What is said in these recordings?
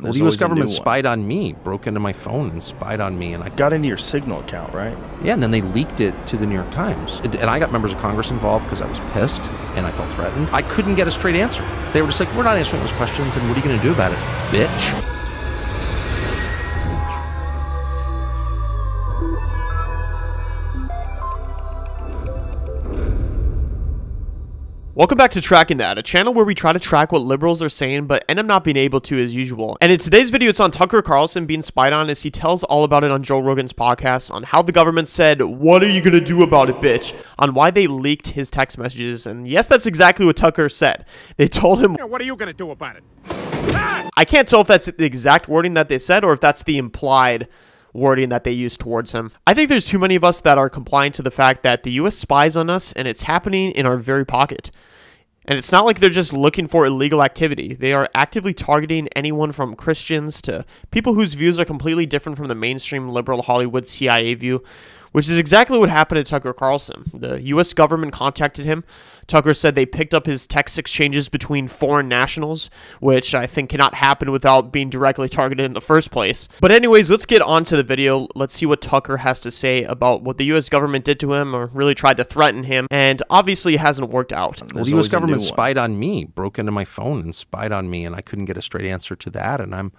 Well, the U.S. government spied on me, broke into my phone and spied on me, and I got into your Signal account, right? Yeah, and then they leaked it to the New York Times, and I got members of Congress involved because I was pissed and I felt threatened. I couldn't get a straight answer. They were just like, "We're not answering those questions, and what are you going to do about it, bitch?" Welcome back to Tracking That, a channel where we try to track what liberals are saying but end up not being able to as usual. And in today's video, it's on Tucker Carlson being spied on as he tells all about it on Joe Rogan's podcast on how the government said, "What are you going to do about it, bitch?" on why they leaked his text messages. And yes, that's exactly what Tucker said. They told him, "What are you going to do about it?" I can't tell if that's the exact wording that they said or if that's the implied wording that they used towards him. I think there's too many of us that are compliant to the fact that the US spies on us and it's happening in our very pocket. And it's not like they're just looking for illegal activity. They are actively targeting anyone from Christians to people whose views are completely different from the mainstream liberal Hollywood CIA view, which is exactly what happened to Tucker Carlson. The U.S. government contacted him. Tucker said they picked up his text exchanges between foreign nationals, which I think cannot happen without being directly targeted in the first place. But anyways, let's get on to the video. Let's see what Tucker has to say about what the U.S. government did to him or really tried to threaten him, and obviously it hasn't worked out. Well, the U.S. government spied on me, broke into my phone and spied on me, and I couldn't get a straight answer to that, and I'm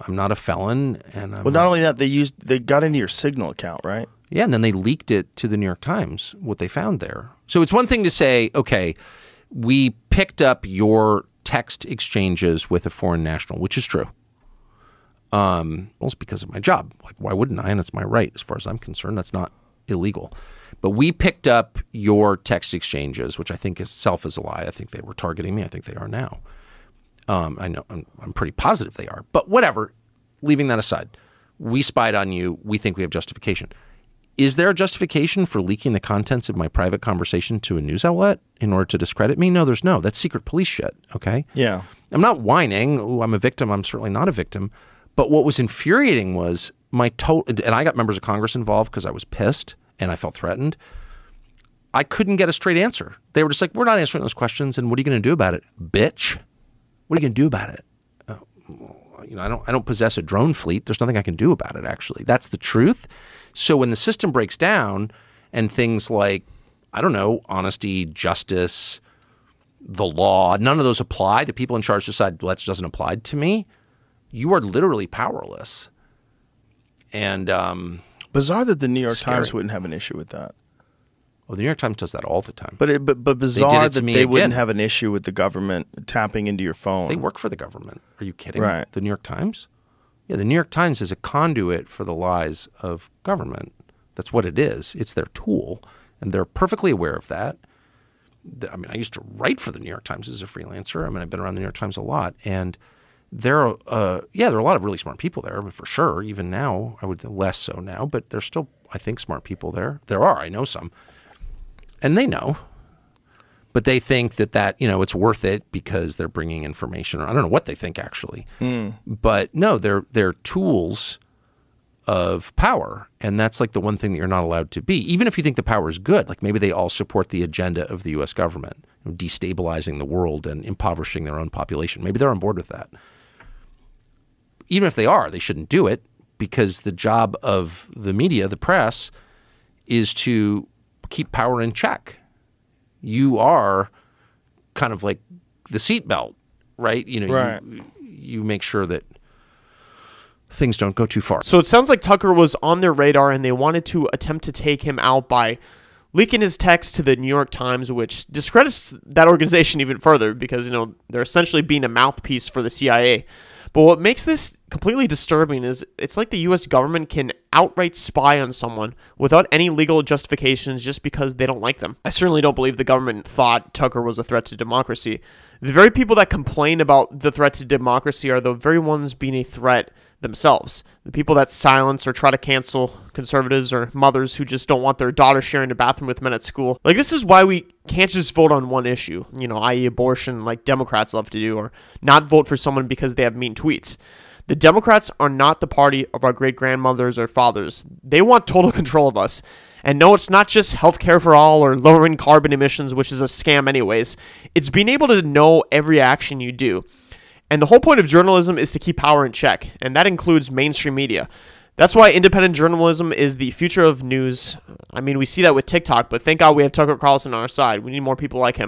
not a felon, and well, not only that, they got into your Signal account, right? Yeah, and then they leaked it to the New York Times, what they found there. So it's one thing to say, okay, we picked up your text exchanges with a foreign national, which is true. Well, it's because of my job. Like, why wouldn't I? And it's my right, as far as I'm concerned. That's not illegal. But we picked up your text exchanges, which I think itself is a lie. I think they were targeting me. I think they are now. I know I'm pretty positive they are. But whatever, leaving that aside, we spied on you. We think we have justification. Is there a justification for leaking the contents of my private conversation to a news outlet in order to discredit me? No, there's no. That's secret police shit, okay? Yeah. I'm not whining. Ooh, I'm a victim. I'm certainly not a victim. But what was infuriating was my and I got members of Congress involved because I was pissed and I felt threatened. I couldn't get a straight answer. They were just like, "We're not answering those questions, and what are you going to do about it, bitch? What are you going to do about it?" You know, I don't possess a drone fleet. There's nothing I can do about it, actually. That's the truth. So when the system breaks down and things like, I don't know, honesty, justice, the law, none of those apply, the people in charge decide, well, that doesn't apply to me, you are literally powerless. And bizarre that the New York Times wouldn't have an issue with that. Well, the New York Times does that all the time. But bizarre that they wouldn't have an issue with the government tapping into your phone. They work for the government. Are you kidding? Right. The New York Times? Yeah, the New York Times is a conduit for the lies of government. That's what it is. It's their tool, and they're perfectly aware of that. I mean, I used to write for the New York Times as a freelancer. I mean, I've been around the New York Times a lot, and there are a lot of really smart people there, for sure. Even now, I would less so now, but there's still, I think, smart people there. There are. I know some. And they know, but they think that you know, it's worth it because they're bringing information, or I don't know what they think actually. But no, they're tools of power, and that's like the one thing that you're not allowed to be, even if you think the power is good. Like maybe they all support the agenda of the U.S. government, you know, destabilizing the world and impoverishing their own population. Maybe they're on board with that. Even if they are, they shouldn't do it, because the job of the media, the press, is to keep power in check. You are kind of like the seatbelt, right? You know, right. You make sure that things don't go too far. So it sounds like Tucker was on their radar and they wanted to attempt to take him out by leaking his text to the New York Times, which discredits that organization even further because, you know, they're essentially being a mouthpiece for the CIA. But what makes this completely disturbing is it's like the U.S. government can outright spy on someone without any legal justifications just because they don't like them. I certainly don't believe the government thought Tucker was a threat to democracy. The very people that complain about the threat to democracy are the very ones being a threat themselves. The people that silence or try to cancel conservatives or mothers who just don't want their daughter sharing a bathroom with men at school. Like, this is why we can't just vote on one issue, you know, i.e. abortion, like Democrats love to do, or not vote for someone because they have mean tweets. The Democrats are not the party of our great-grandmothers or fathers. They want total control of us. And no, it's not just healthcare for all or lowering carbon emissions, which is a scam anyways. It's being able to know every action you do. And the whole point of journalism is to keep power in check, and that includes mainstream media. That's why independent journalism is the future of news. I mean, we see that with TikTok, but thank God we have Tucker Carlson on our side. We need more people like him.